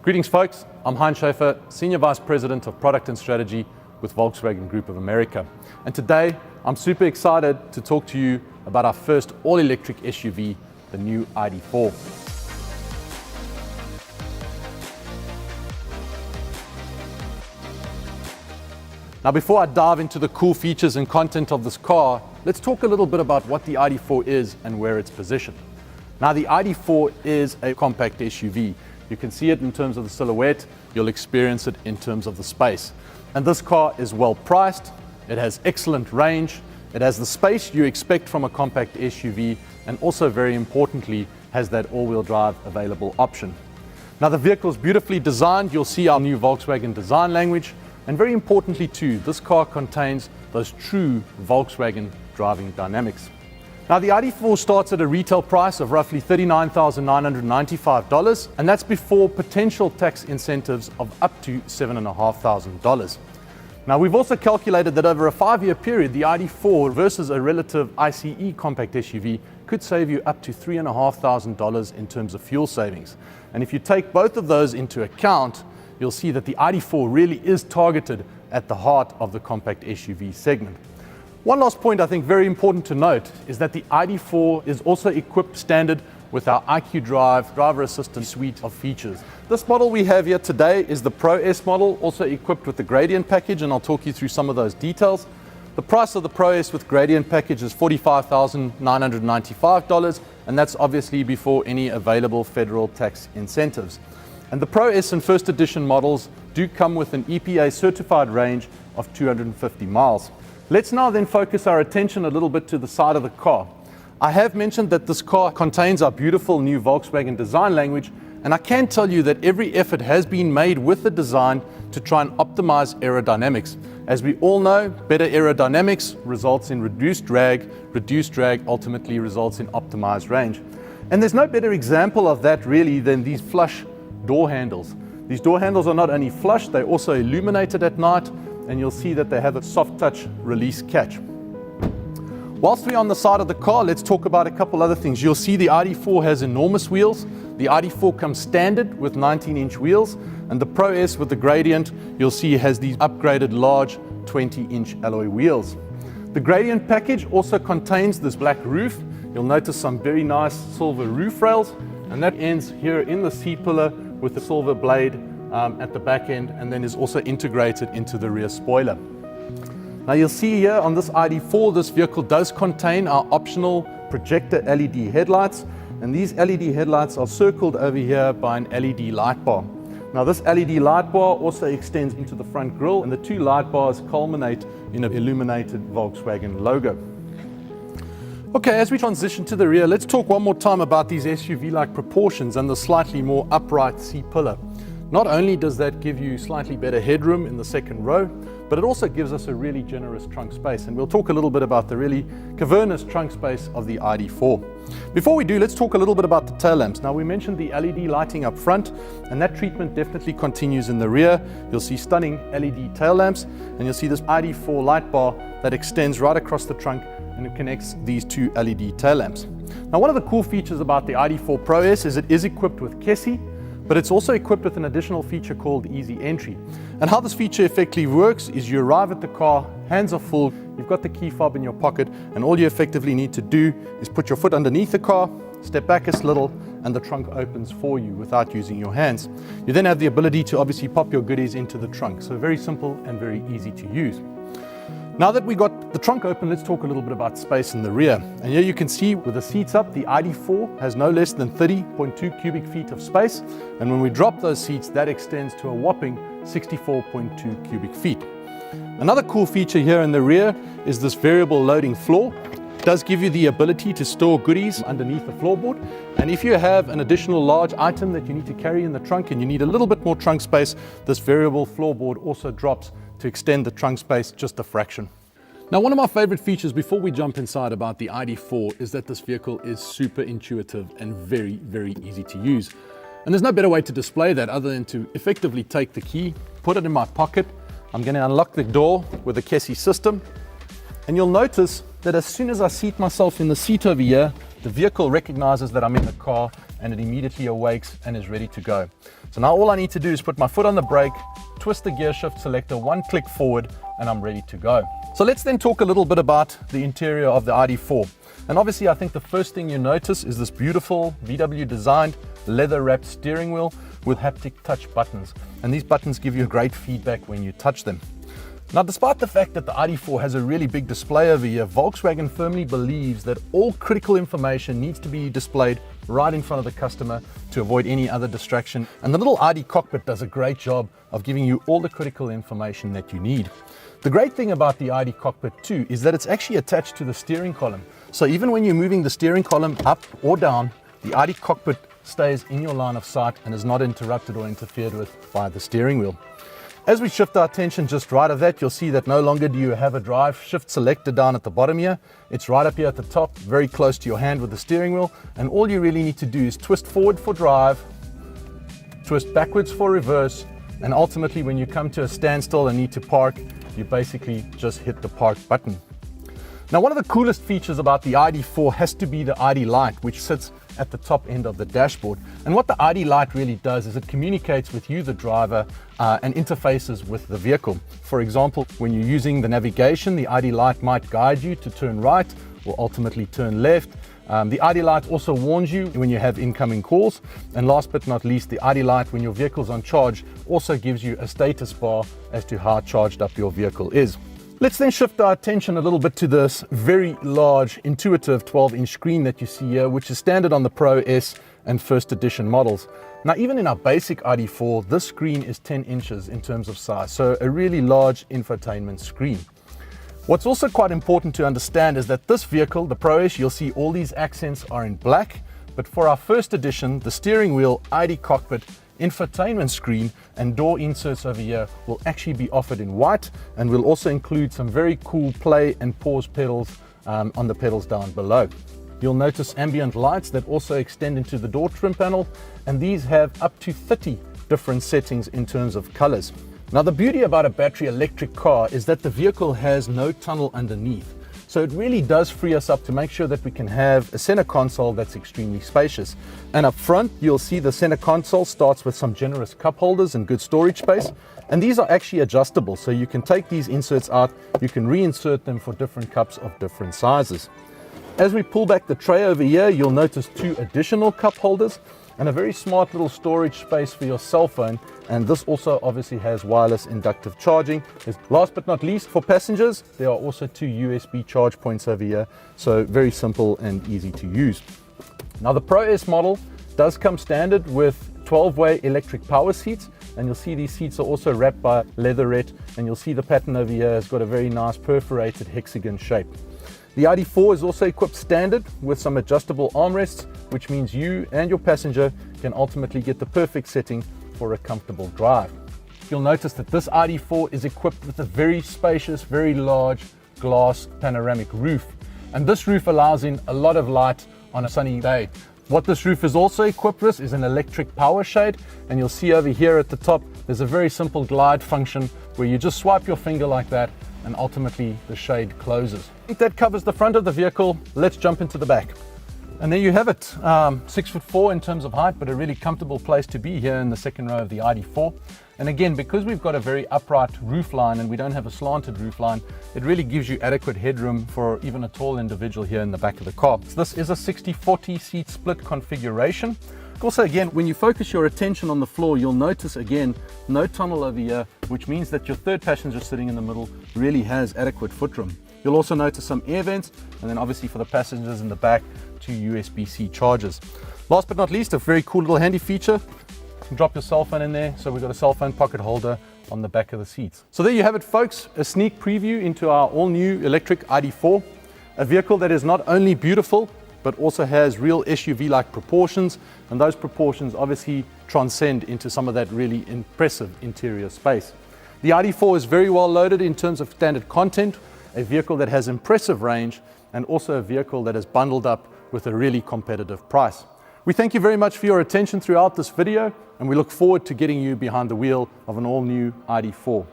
Greetings folks, I'm Heinz Schaefer, Senior Vice President of Product and Strategy with Volkswagen Group of America. And today, I'm super excited to talk to you about our first all-electric SUV, the new ID.4. Now before I dive into the cool features and content of this car, let's talk a little bit about what the ID.4 is and where it's positioned. Now the ID.4 is a compact SUV. You can see it in terms of the silhouette, you'll experience it in terms of the space. And this car is well priced, it has excellent range, it has the space you expect from a compact SUV, and also very importantly, has that all-wheel drive available option. Now the vehicle is beautifully designed, you'll see our new Volkswagen design language, and very importantly too, this car contains those true Volkswagen driving dynamics. Now the ID.4 starts at a retail price of roughly $39,995, and that's before potential tax incentives of up to $7,500. Now we've also calculated that over a 5-year period, the ID.4 versus a relative ICE compact SUV could save you up to $3,500 in terms of fuel savings. And if you take both of those into account, you'll see that the ID.4 really is targeted at the heart of the compact SUV segment. One last point I think very important to note is that the ID.4 is also equipped standard with our IQ Drive driver assistance suite of features. This model we have here today is the Pro S model, also equipped with the Gradient package, and I'll talk you through some of those details. The price of the Pro S with Gradient package is $45,995, and that's obviously before any available federal tax incentives. And the Pro S and First Edition models do come with an EPA certified range of 250 miles. Let's now then focus our attention a little bit to the side of the car. I have mentioned that this car contains our beautiful new Volkswagen design language, and I can tell you that every effort has been made with the design to try and optimize aerodynamics. As we all know, better aerodynamics results in reduced drag ultimately results in optimized range. And there's no better example of that really than these flush door handles. These door handles are not only flush, they're also illuminated at night, and you'll see that they have a soft touch release catch. Whilst we're on the side of the car, let's talk about a couple other things. You'll see the ID.4 has enormous wheels. The ID.4 comes standard with 19-inch wheels, and the Pro S with the Gradient, you'll see has these upgraded large 20-inch alloy wheels. The Gradient package also contains this black roof. You'll notice some very nice silver roof rails, and that ends here in the C-pillar with the silver blade at the back end, and then is also integrated into the rear spoiler. Now you'll see here on this ID.4, this vehicle does contain our optional projector LED headlights, and these LED headlights are circled over here by an LED light bar. Now this LED light bar also extends into the front grille, and the two light bars culminate in an illuminated Volkswagen logo. Okay, as we transition to the rear, let's talk one more time about these SUV-like proportions and the slightly more upright C-pillar. Not only does that give you slightly better headroom in the second row, but it also gives us a really generous trunk space. And we'll talk a little bit about the really cavernous trunk space of the ID.4. Before we do, let's talk a little bit about the tail lamps. Now we mentioned the LED lighting up front, and that treatment definitely continues in the rear. You'll see stunning LED tail lamps, and you'll see this ID.4 light bar that extends right across the trunk, and it connects these two LED tail lamps. Now one of the cool features about the ID.4 Pro S is it is equipped with KESI, but it's also equipped with an additional feature called Easy Entry. And how this feature effectively works is you arrive at the car, hands are full, you've got the key fob in your pocket, and all you effectively need to do is put your foot underneath the car, step back a little, and the trunk opens for you without using your hands. You then have the ability to obviously pop your goodies into the trunk. So very simple and very easy to use. Now that we got the trunk open, let's talk a little bit about space in the rear. And here you can see with the seats up, the ID.4 has no less than 30.2 cubic feet of space. And when we drop those seats, that extends to a whopping 64.2 cubic feet. Another cool feature here in the rear is this variable loading floor. It does give you the ability to store goodies underneath the floorboard. And if you have an additional large item that you need to carry in the trunk and you need a little bit more trunk space, this variable floorboard also drops to extend the trunk space just a fraction. Now, one of my favorite features before we jump inside about the ID.4 is that this vehicle is super intuitive and very, very easy to use. And there's no better way to display that other than to effectively take the key, put it in my pocket. I'm going to unlock the door with the KESI system. And you'll notice that as soon as I seat myself in the seat over here, the vehicle recognizes that I'm in the car and it immediately awakes and is ready to go. So now all I need to do is put my foot on the brake, twist the gear shift selector, one click forward, and I'm ready to go. So let's then talk a little bit about the interior of the ID.4. And obviously I think the first thing you notice is this beautiful VW designed leather wrapped steering wheel with haptic touch buttons. And these buttons give you great feedback when you touch them. Now, despite the fact that the ID.4 has a really big display over here, Volkswagen firmly believes that all critical information needs to be displayed right in front of the customer to avoid any other distraction. And the little ID cockpit does a great job of giving you all the critical information that you need. The great thing about the ID cockpit too is that it's actually attached to the steering column. So even when you're moving the steering column up or down, the ID cockpit stays in your line of sight and is not interrupted or interfered with by the steering wheel. As we shift our attention just right of that, you'll see that no longer do you have a drive shift selector down at the bottom here. It's right up here at the top, very close to your hand with the steering wheel. And all you really need to do is twist forward for drive, twist backwards for reverse, and ultimately when you come to a standstill and need to park, you basically just hit the park button. Now, one of the coolest features about the ID.4 has to be the ID light, which sits at the top end of the dashboard. And what the ID light really does is it communicates with you, the driver, and interfaces with the vehicle. For example, when you're using the navigation, the ID light might guide you to turn right or ultimately turn left. The ID light also warns you when you have incoming calls. And last but not least, the ID light when your vehicle's on charge also gives you a status bar as to how charged up your vehicle is. Let's then shift our attention a little bit to this very large, intuitive 12-inch screen that you see here, which is standard on the Pro S and first edition models. Now, even in our basic ID.4, this screen is 10 inches in terms of size, so a really large infotainment screen. What's also quite important to understand is that this vehicle, the Pro S, you'll see all these accents are in black, but for our first edition, the steering wheel, ID cockpit, infotainment screen and door inserts over here will actually be offered in white, and we'll also include some very cool play and pause pedals on the pedals down below. You'll notice ambient lights that also extend into the door trim panel, and these have up to 30 different settings in terms of colors. Now, the beauty about a battery electric car is that the vehicle has no tunnel underneath. So it really does free us up to make sure that we can have a center console that's extremely spacious. And up front, you'll see the center console starts with some generous cup holders and good storage space. And these are actually adjustable, so you can take these inserts out, you can reinsert them for different cups of different sizes. As we pull back the tray over here, you'll notice 2 additional cup holders and a very smart little storage space for your cell phone. And this also obviously has wireless inductive charging. Last but not least, for passengers, there are also 2 USB charge points over here. So very simple and easy to use. Now, the Pro S model does come standard with 12-way electric power seats. And you'll see these seats are also wrapped by leatherette. And you'll see the pattern over here has got a very nice perforated hexagon shape. The ID.4 is also equipped standard with some adjustable armrests, which means you and your passenger can ultimately get the perfect setting for a comfortable drive. You'll notice that this ID.4 is equipped with a very spacious, very large glass panoramic roof. And this roof allows in a lot of light on a sunny day. What this roof is also equipped with is an electric power shade. And you'll see over here at the top, there's a very simple glide function where you just swipe your finger like that and ultimately the shade closes. I think that covers the front of the vehicle. Let's jump into the back. And there you have it, 6'4" in terms of height, but a really comfortable place to be here in the second row of the ID.4. And again, because we've got a very upright roof line and we don't have a slanted roof line, it really gives you adequate headroom for even a tall individual here in the back of the car. So this is a 60-40 seat split configuration. Also, again, when you focus your attention on the floor, you'll notice again, no tunnel over here, which means that your third passenger sitting in the middle really has adequate footroom. You'll also notice some air vents, and then obviously for the passengers in the back, 2 USB-C chargers. Last but not least, a very cool little handy feature. You can drop your cell phone in there, so we've got a cell phone pocket holder on the back of the seats. So there you have it, folks, a sneak preview into our all-new electric ID.4, a vehicle that is not only beautiful, but also has real SUV-like proportions, and those proportions obviously transcend into some of that really impressive interior space. The ID.4 is very well loaded in terms of standard content, a vehicle that has impressive range, and also a vehicle that is bundled up with a really competitive price. We thank you very much for your attention throughout this video, and we look forward to getting you behind the wheel of an all-new ID.4.